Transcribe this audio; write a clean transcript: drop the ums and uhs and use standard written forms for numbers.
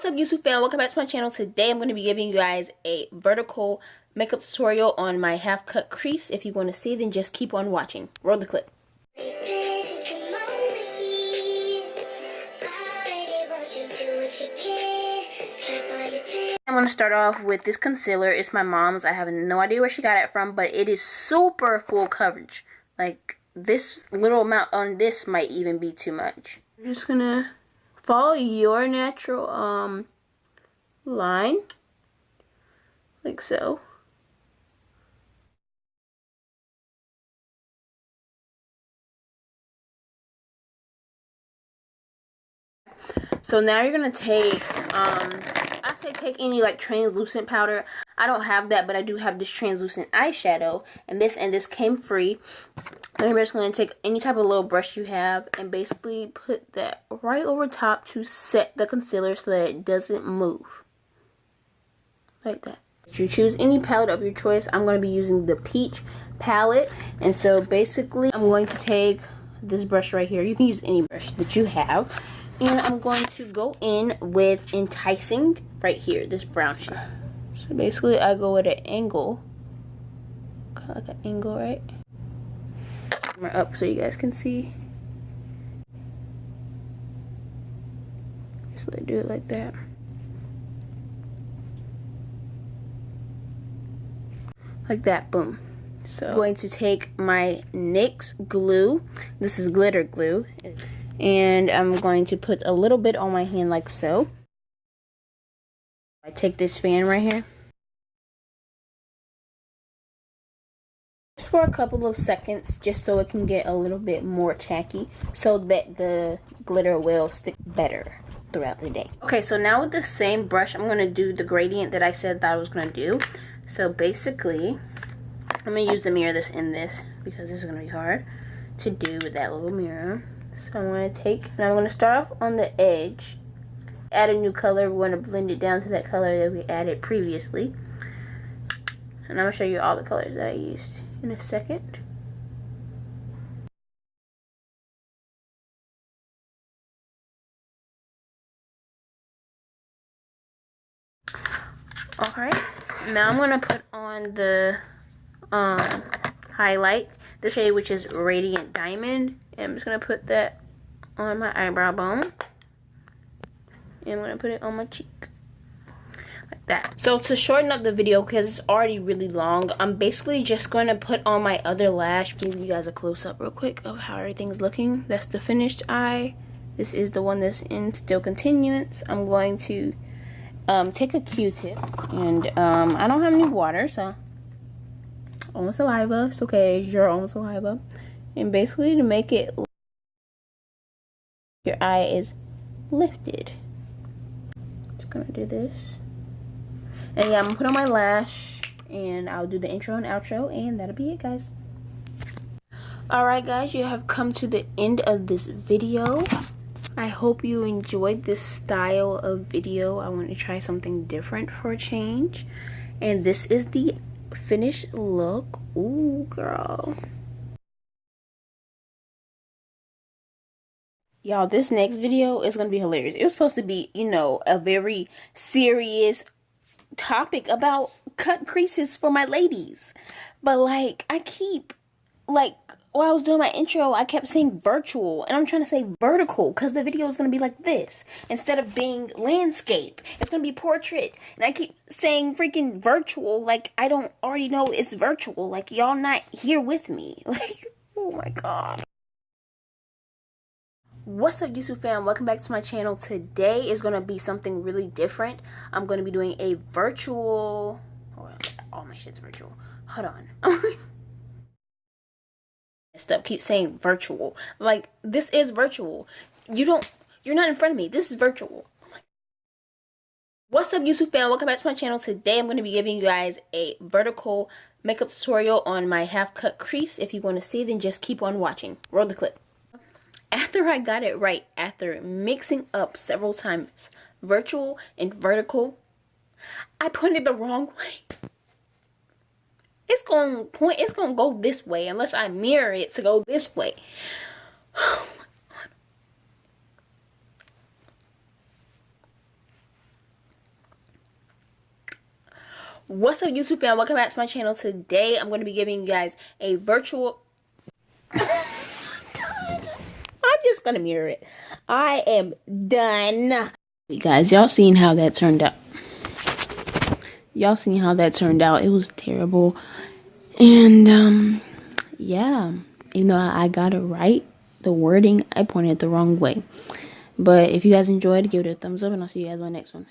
What's up, YouTube fan? Welcome back to my channel. Today I'm going to be giving you guys a vertical makeup tutorial on my half cut crease. If you want to see, then just keep on watching. Roll the clip. I'm going to start off with this concealer. It's my mom's. I have no idea where she got it from, but it is super full coverage. Like, this little amount on this might even be too much. I'm just going to follow your natural line, like so. So now you're gonna take, I say take any like translucent powder. I don't have that, but I do have this translucent eyeshadow, and this came free. And I'm just gonna take any type of little brush you have and basically put that right over top to set the concealer so that it doesn't move. Like that. If you choose any palette of your choice, I'm going to be using the Peach palette. And so basically, I'm going to take this brush right here. You can use any brush that you have. And I'm going to go in with Enticing right here, this brown shade. So basically, I go at an angle. Kind of like an angle, right? Camera up so you guys can see. Just do it like that. Like that, boom. So I'm going to take my NYX glue. This is glitter glue. And I'm going to put a little bit on my hand like so. I take this fan right here. Just for a couple of seconds, just so it can get a little bit more tacky, so that the glitter will stick better throughout the day. Okay, so now with the same brush, I'm going to do the gradient that I said that I was going to do. So basically, I'm going to use the mirror that's in this because this is going to be hard to do with that little mirror. So I'm going to take, and I'm going to start off on the edge. Add a new color. We're going to blend it down to that color that we added previously. And I'm going to show you all the colors that I used in a second. Alright, now I'm going to put on the highlight, the shade which is Radiant Diamond, and I'm just going to put that on my eyebrow bone, and I'm going to put it on my cheek, like that. So to shorten up the video, because it's already really long, I'm basically just going to put on my other lash. Give you guys a close-up real quick of how everything's looking. That's the finished eye. This is the one that's in still continuance. I'm going to take a Q-tip, and I don't have any water, so on saliva, it's okay, it's your own saliva, and basically to make it your eye is lifted. Just gonna do this, and yeah, I'm gonna put on my lash, and I'll do the intro and outro, and that'll be it, guys. Alright guys, you have come to the end of this video. I hope you enjoyed this style of video. I want to try something different for a change. And this is the finished look. Ooh, girl. Y'all, this next video is going to be hilarious. It was supposed to be, you know, a very serious topic about cut creases for my ladies. But, like, I keep, like, while I was doing my intro, I kept saying virtual, and I'm trying to say vertical, because the video is going to be like this. Instead of being landscape, it's going to be portrait, and I keep saying freaking virtual, like I don't already know it's virtual, like y'all not here with me, like, oh my god. What's up, YouTube fam? Welcome back to my channel. Today is going to be something really different. I'm going to be doing a virtual, all my shit's virtual, hold on. Stuff keep saying virtual, like this is virtual. You're not in front of me. This is virtual. Oh my. What's up, YouTube fan? Welcome back to my channel. Today I'm going to be giving you guys a vertical makeup tutorial on my half cut crease. If you want to see, then just keep on watching. Roll the clip. After I got it right, after mixing up several times virtual and vertical, I put it the wrong way. It's going to go this way unless I mirror it to go this way. Oh my god. What's up, YouTube fam? Welcome back to my channel. Today I'm going to be giving you guys a virtual I'm just gonna mirror it. I am done. Hey guys, y'all seen how that turned out? Y'all seen how that turned out? It was terrible. And yeah, even though I got it right, the wording I pointed it the wrong way. But if you guys enjoyed, give it a thumbs up, and I'll see you guys on my next one.